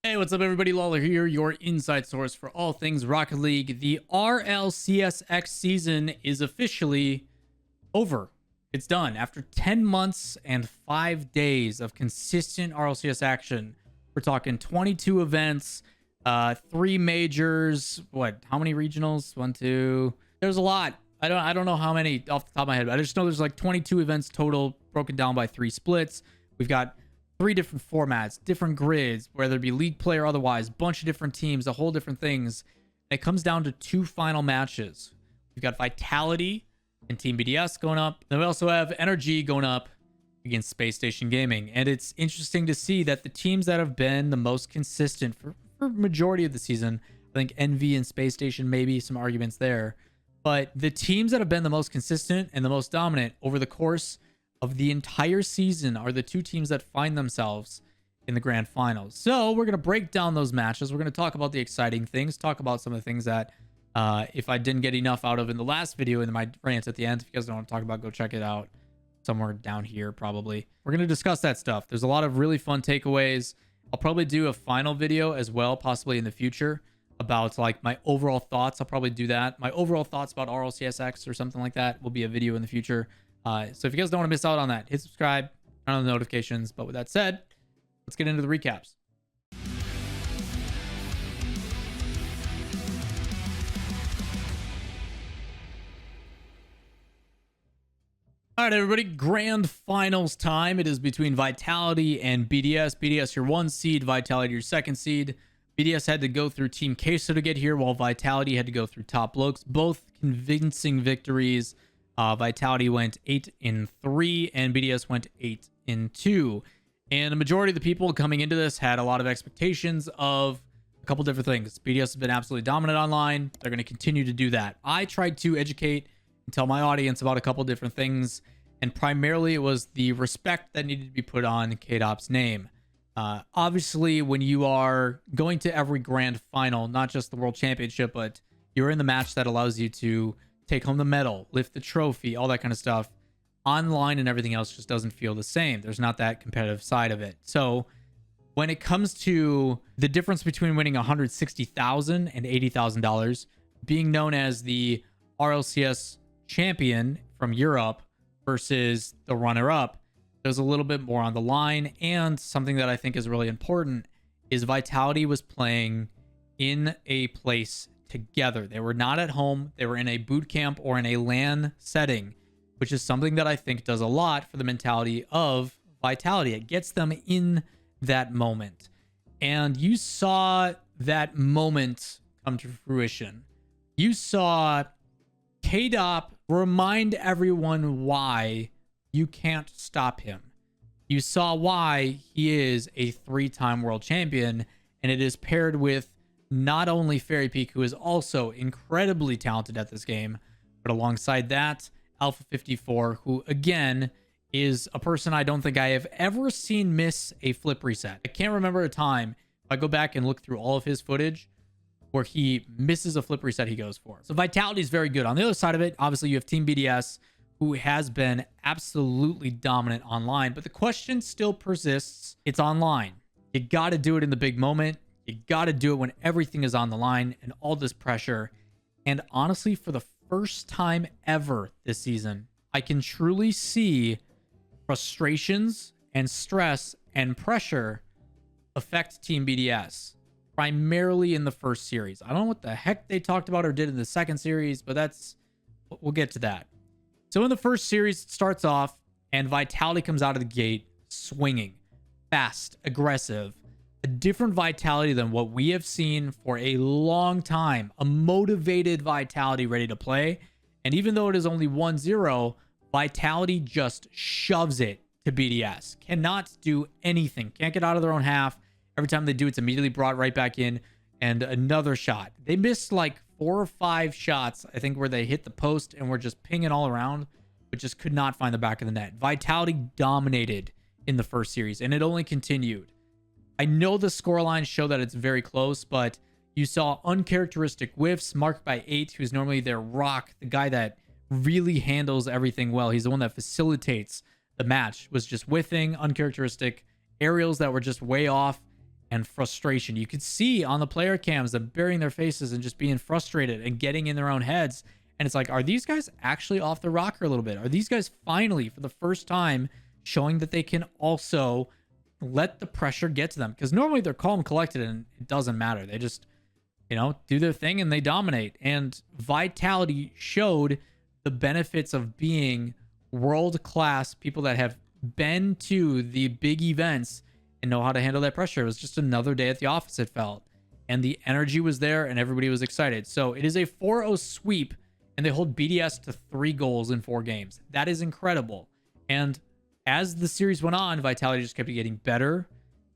Hey, what's up, everybody? Lawler here, your inside source for all things Rocket League. The RLCSX season is officially over. It's done. After 10 months and 5 days of consistent RLCS action, we're talking 22 events, 3 majors. What? How many regionals? 1, 2. There's a lot. I don't know how many off the top of my head, but I just know there's like 22 events total, broken down by 3 splits. We've got 3 different formats, different grids, whether it be league play or otherwise, bunch of different teams, a whole different things. And it comes down to 2 final matches. We've got Vitality and Team BDS going up. Then we also have Energy going up against Space Station Gaming. And it's interesting to see that the teams that have been the most consistent for majority of the season, I think Envy and Space Station, maybe some arguments there. But the teams that have been the most consistent and the most dominant over the course of the entire season are the 2 teams that find themselves in the grand finals. So we're going to break down those matches. We're going to talk about the exciting things, talk about some of the things that if I didn't get enough out of in the last video and my rant at the end, if you guys don't want to talk about, go check it out somewhere down here probably. We're going to discuss that stuff. There's a lot of really fun takeaways. I'll probably do a final video as well, possibly in the future, about like my overall thoughts. I'll probably do that. My overall thoughts about RLCSX or something like that will be a video in the future. So if you guys don't want to miss out on that, hit subscribe, turn on the notifications. But with that said, let's get into the recaps. All right, everybody, grand finals time. It is between Vitality and BDS. BDS, your 1 seed, Vitality, your 2nd seed. BDS had to go through Team Queso to get here, while Vitality had to go through Top Looks. Both convincing victories. Vitality went 8-3 and BDS went 8-2. And the majority of the people coming into this had a lot of expectations of a couple different things. BDS has been absolutely dominant online. They're going to continue to do that. I tried to educate and tell my audience about a couple different things, and primarily it was the respect that needed to be put on KDOP's name. Obviously, when you are going to every grand final, not just the World Championship, but you're in the match that allows you to take home the medal, lift the trophy, all that kind of stuff, online and everything else just doesn't feel the same. There's not that competitive side of it. So when it comes to the difference between winning $160,000 and $80,000, being known as the RLCS champion from Europe versus the runner-up, there's a little bit more on the line. And something that I think is really important is Vitality was playing in a place together. They were not at home. They were in a boot camp or in a LAN setting, which is something that I think does a lot for the mentality of Vitality. It gets them in that moment. And you saw that moment come to fruition. You saw KDOP remind everyone why you can't stop him. You saw why he is a 3-time world champion, and it is paired with not only Fairy Peak, who is also incredibly talented at this game, but alongside that, Alpha 54, who again is a person I don't think I have ever seen miss a flip reset. I can't remember a time, if I go back and look through all of his footage, where he misses a flip reset he goes for. So Vitality is very good. On the other side of it, obviously you have Team BDS, who has been absolutely dominant online, but the question still persists. It's online. You got to do it in the big moment. You got to do it when everything is on the line and all this pressure. And honestly, for the first time ever this season, I can truly see frustrations and stress and pressure affect Team BDS, primarily in the first series. I don't know what the heck they talked about or did in the second series, but we'll get to that. So in the first series, it starts off and Vitality comes out of the gate swinging, fast, aggressive, a different Vitality than what we have seen for a long time, a motivated Vitality ready to play. And even though it is only 1-0, Vitality just shoves it to BDS. Cannot do anything. Can't get out of their own half. Every time they do, it's immediately brought right back in. And another shot. They missed like 4 or 5 shots, I think, where they hit the post and were just pinging all around, but just could not find the back of the net. Vitality dominated in the first series, and it only continued. I know the scorelines show that it's very close, but you saw uncharacteristic whiffs marked by 8, who's normally their rock, the guy that really handles everything well. He's the one that facilitates the match, was just whiffing, uncharacteristic aerials that were just way off. and frustration. You could see on the player cams them burying their faces and just being frustrated and getting in their own heads. And it's like, are these guys actually off the rocker a little bit? Are these guys finally, for the first time, showing that they can also let the pressure get to them? Because normally they're calm, collected, and it doesn't matter. They just, do their thing and they dominate. And Vitality showed the benefits of being world-class people that have been to the big events and know how to handle that pressure. It was just another day at the office, it felt. And the energy was there and everybody was excited. So it is a 4-0 sweep, and they hold BDS to 3 goals in 4 games. That is incredible. And as the series went on, Vitality just kept getting better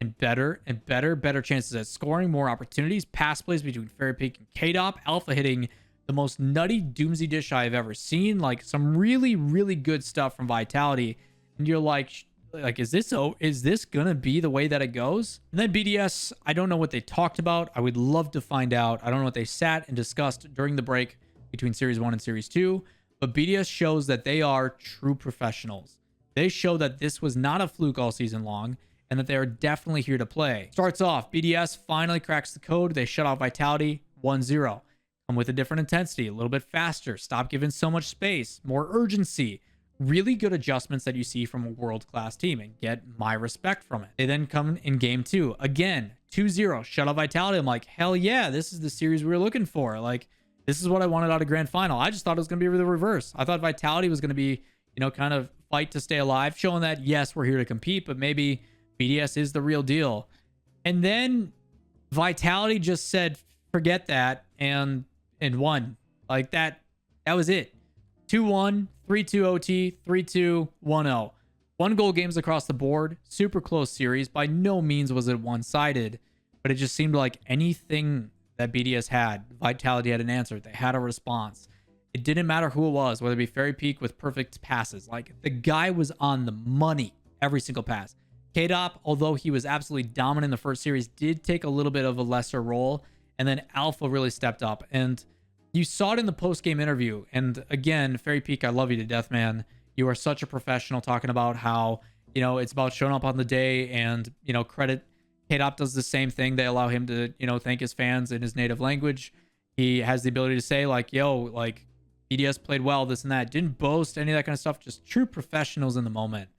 and better and better chances at scoring, more opportunities, pass plays between Fairy Peak and K-Dop, Alpha hitting the most nutty doomsday dish I've ever seen. Like some really, really good stuff from Vitality. And you're like, is this gonna be the way that it goes? And then BDS, I don't know what they talked about. I would love to find out. I don't know what they sat and discussed during the break between Series 1 and Series 2, but BDS shows that they are true professionals. They show that this was not a fluke all season long and that they are definitely here to play. Starts off, BDS finally cracks the code. They shut off Vitality 1-0. Come with a different intensity, a little bit faster, stop giving so much space, more urgency. Really good adjustments that you see from a world-class team, and get my respect from it. They then come in game 2. Again, 2-0, shut off Vitality. I'm like, hell yeah, this is the series we were looking for. Like, this is what I wanted out of Grand Final. I just thought it was going to be the reverse. I thought Vitality was going to be, kind of fight to stay alive, showing that, yes, we're here to compete, but maybe BDS is the real deal. And then Vitality just said, forget that, and won. Like, that was it. 2-1, 3-2 OT, 3-2, 1-0. 1-goal games across the board. Super close series. By no means was it one-sided, but it just seemed like anything that BDS had, Vitality had an answer. They had a response. It didn't matter who it was, whether it be Fairy Peak with perfect passes. Like, the guy was on the money every single pass. K-Dop, although he was absolutely dominant in the first series, did take a little bit of a lesser role. And then Alpha really stepped up. And you saw it in the post-game interview. And again, Fairy Peak, I love you to death, man. You are such a professional, talking about how, it's about showing up on the day and, credit. K-Dop does the same thing. They allow him to, thank his fans in his native language. He has the ability to say, like, yo, like, BDS played well, this and that. Didn't boast, any of that kind of stuff. Just true professionals in the moment.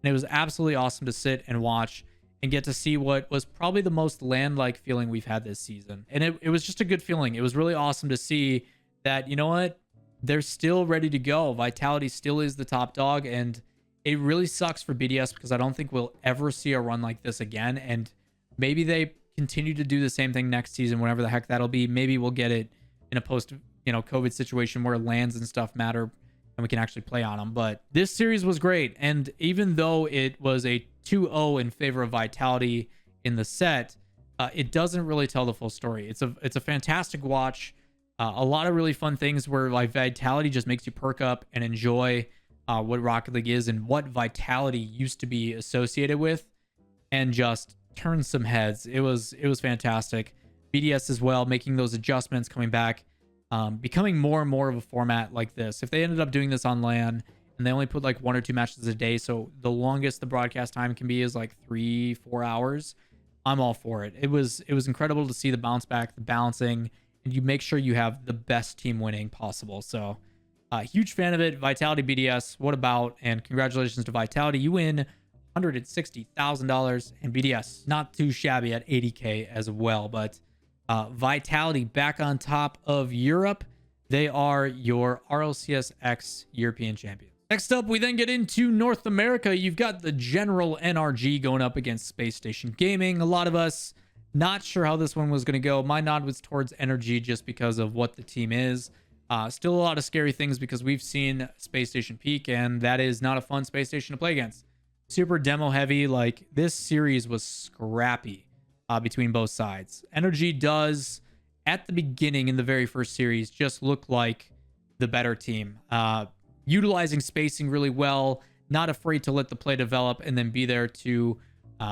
And it was absolutely awesome to sit and watch and get to see what was probably the most land-like feeling we've had this season. And it was just a good feeling. It was really awesome to see that, you know what? They're still ready to go. Vitality still is the top dog. And it really sucks for BDS because I don't think we'll ever see a run like this again. And maybe they continue to do the same thing next season, whenever the heck that'll be. Maybe we'll get it in a post, COVID situation where lands and stuff matter and we can actually play on them. But this series was great. And even though it was a 2-0 in favor of Vitality in the set, it doesn't really tell the full story. It's a fantastic watch. A lot of really fun things where like Vitality just makes you perk up and enjoy what Rocket League is and what Vitality used to be associated with, and just turn some heads. It was fantastic. BDS as well, making those adjustments, coming back, becoming more and more of a format like this. If they ended up doing this on LAN and they only put like 1 or 2 matches a day, so the longest the broadcast time can be is like 3-4 hours, I'm all for it. It was incredible to see the bounce back, the balancing, and you make sure you have the best team winning possible. So huge fan of it. Vitality BDS, what about? And congratulations to Vitality. You win $160,000, and BDS not too shabby at 80K as well. But Vitality back on top of Europe. They are your RLCS X European champions. Next up, we then get into North America. You've got the General NRG going up against Space Station Gaming. A lot of us not sure how this one was going to go. My nod was towards Energy just because of what the team is. Still a lot of scary things because we've seen Space Station peak, and that is not a fun space station to play against. Super demo heavy. Like, this series was scrappy between both sides. Energy does, at the beginning in the very first series, just look like the better team. Utilizing spacing really well, not afraid to let the play develop and then be there to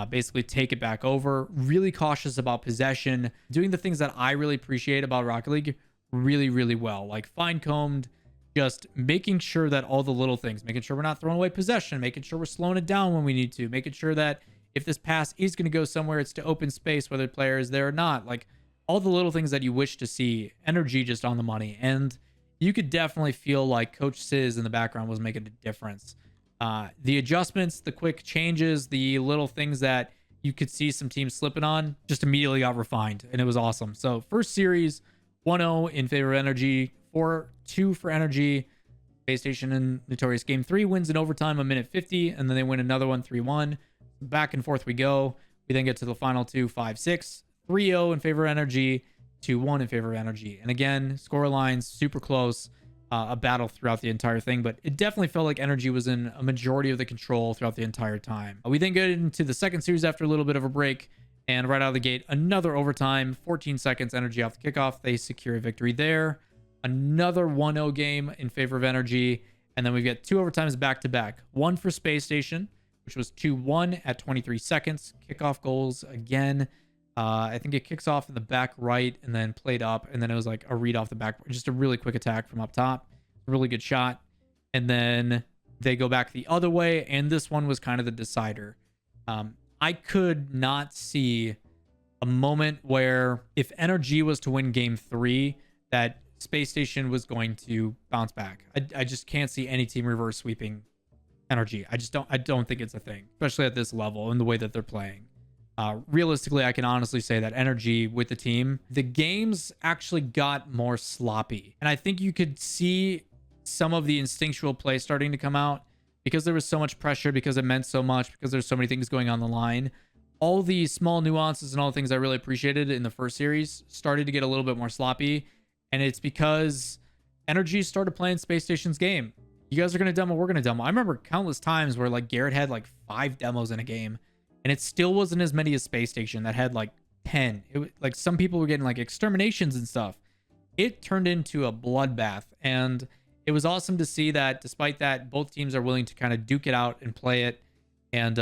basically take it back over. Really cautious about possession, doing the things that I really appreciate about Rocket League really, really well. Like fine-combed, just making sure that all the little things, making sure we're not throwing away possession, making sure we're slowing it down when we need to, making sure that If this pass is going to go somewhere, it's to open space, whether the player is there or not. Like all the little things that you wish to see. Energy just on the money. And you could definitely feel like Coach Sizz in the background was making a difference. The adjustments, the quick changes, the little things that you could see some teams slipping on just immediately got refined, and it was awesome. So first series, 1-0 in favor of Energy, 4-2 for Energy. Space Station and Notorious Game 3 wins in overtime, a minute 50, and then they win another one, 3-1. Back and forth we go. We then get to the final two, 5-6, 3-0 in favor of Energy, 2-1 in favor of Energy. And again, score lines super close. A battle throughout the entire thing, but it definitely felt like Energy was in a majority of the control throughout the entire time. We then get into the second series after a little bit of a break, and right out of the gate, another overtime, 14 seconds, Energy off the kickoff. They secure a victory there. Another 1-0 game in favor of Energy, and then we get 2 overtimes back to back. One for Space Station, which was 2-1 at 23 seconds. Kickoff goals again. I think it kicks off in the back right and then played up, and then it was like a read off the back, just a really quick attack from up top. Really good shot. And then they go back the other way, and this one was kind of the decider. I could not see a moment where if Energy was to win game 3, that Space Station was going to bounce back. I just can't see any team reverse sweeping Energy. I don't think it's a thing, especially at this level and the way that they're playing. Realistically, I can honestly say that Energy with the team, the games actually got more sloppy. And I think you could see some of the instinctual play starting to come out because there was so much pressure, because it meant so much, because there's so many things going on the line. All the small nuances and all the things I really appreciated in the first series started to get a little bit more sloppy. And it's because Energy started playing Space Station's game. You guys are going to demo, we're going to demo. I remember countless times where like Garrett had like 5 demos in a game, and it still wasn't as many as Space Station that had like 10. Like some people were getting like exterminations and stuff. It turned into a bloodbath, and it was awesome to see that despite that, both teams are willing to kind of duke it out and play it. And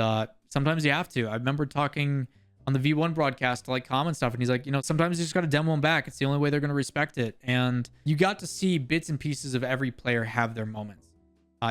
sometimes you have to. I remember talking on the V1 broadcast to like common stuff, and he's like, you know, sometimes you just got to demo them back. It's the only way they're going to respect it. And you got to see bits and pieces of every player have their moments.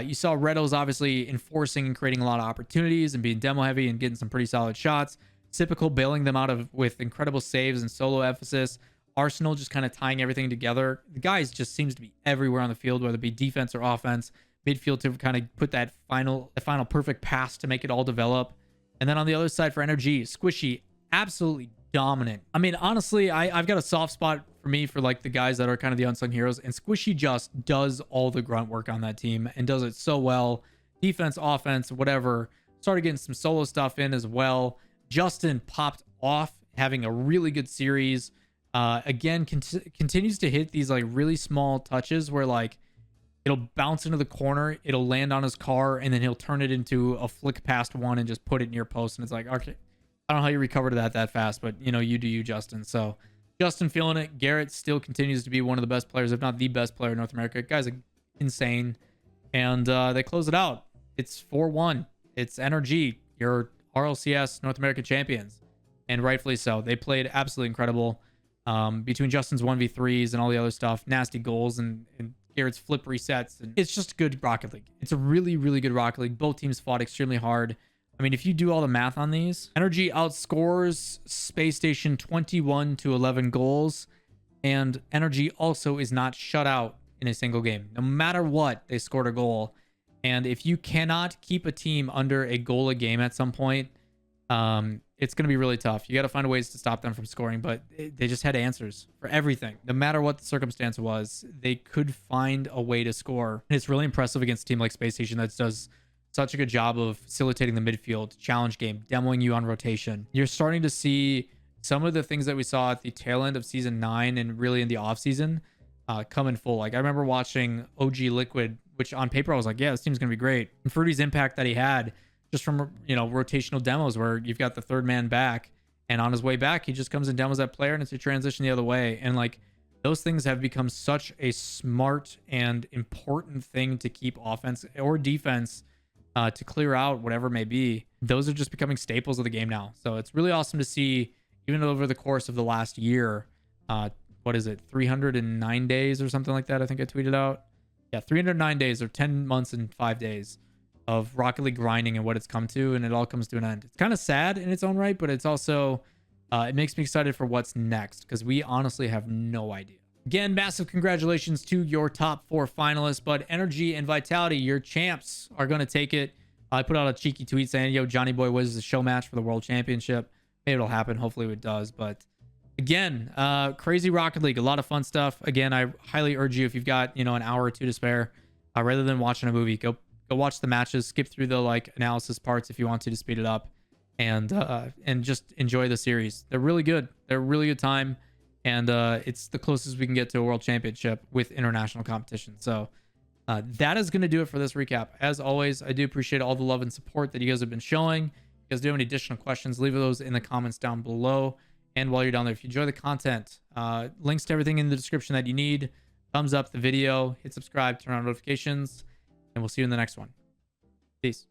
You saw Redo's obviously enforcing and creating a lot of opportunities and being demo heavy and getting some pretty solid shots. Typical bailing them out of with incredible saves and solo emphasis. Arsenal just kind of tying everything together. The guys just seems to be everywhere on the field, whether it be defense or offense. Midfield to kind of put that final perfect pass to make it all develop. And then on the other side for Energy, Squishy, absolutely dominant. I mean, honestly, I've got a soft spot for me for like the guys that are kind of the unsung heroes, and Squishy just does all the grunt work on that team and does it so well. Defense, offense, whatever. Started getting some solo stuff in as well. Justin popped off, having a really good series. Again, continues to hit these like really small touches where like it'll bounce into the corner, it'll land on his car, and then he'll turn it into a flick past one and just put it near post. And it's like, okay, I don't know how you recovered that fast, but you know, you do you, Justin. So Justin feeling it. Garrett still continues to be one of the best players, if not the best player in North America. Guy's insane. And they close it out. It's 4-1. It's Energy, your RLCS North American champions. And rightfully so. They played absolutely incredible. Between Justin's 1v3s and all the other stuff, nasty goals and Garrett's flip resets. And it's just good Rocket League. It's a really, really good Rocket League. Both teams fought extremely hard. I mean, if you do all the math on these, Energy outscores Space Station 21-11 goals. And Energy also is not shut out in a single game. No matter what, they scored a goal. And if you cannot keep a team under a goal a game at some point, it's going to be really tough. You got to find ways to stop them from scoring, but they just had answers for everything. No matter what the circumstance was, they could find a way to score. And it's really impressive against a team like Space Station that does such a good job of facilitating the midfield, challenge game, demoing you on rotation. You're starting to see some of the things that we saw at the tail end of season 9 and really in the off season come in full. Like I remember watching OG Liquid, which on paper I was like, yeah, this team's going to be great. And Fruity's impact that he had just from, you know, rotational demos where you've got the third man back, and on his way back, he just comes and demos that player and it's a transition the other way. And like those things have become such a smart and important thing to keep offense or defense to clear out whatever it may be. Those are just becoming staples of the game now. So it's really awesome to see, even over the course of the last year, what is it, 309 days or something like that? I think I tweeted out. Yeah, 309 days or 10 months and 5 days of Rocket League grinding and what it's come to, and it all comes to an end. It's kind of sad in its own right, but it's also it makes me excited for what's next, because we honestly have no idea. Again, massive congratulations to your top 4 finalists, but Energy and Vitality, your champs, are going to take it. I put out a cheeky tweet saying, yo, Johnny Boy was the show match for the World Championship. Maybe it'll happen. Hopefully it does. But again, crazy Rocket League, a lot of fun stuff. Again, I highly urge you, if you've got, an hour or two to spare, rather than watching a movie, go watch the matches, skip through the analysis parts if you want to speed it up, and just enjoy the series. They're really good. They're a really good time. And it's the closest we can get to a world championship with international competition. So that is going to do it for this recap. As always, I do appreciate all the love and support that you guys have been showing. If you guys do have any additional questions, leave those in the comments down below. And while you're down there, if you enjoy the content, links to everything in the description that you need. Thumbs up the video, hit subscribe, turn on notifications, and we'll see you in the next one. Peace.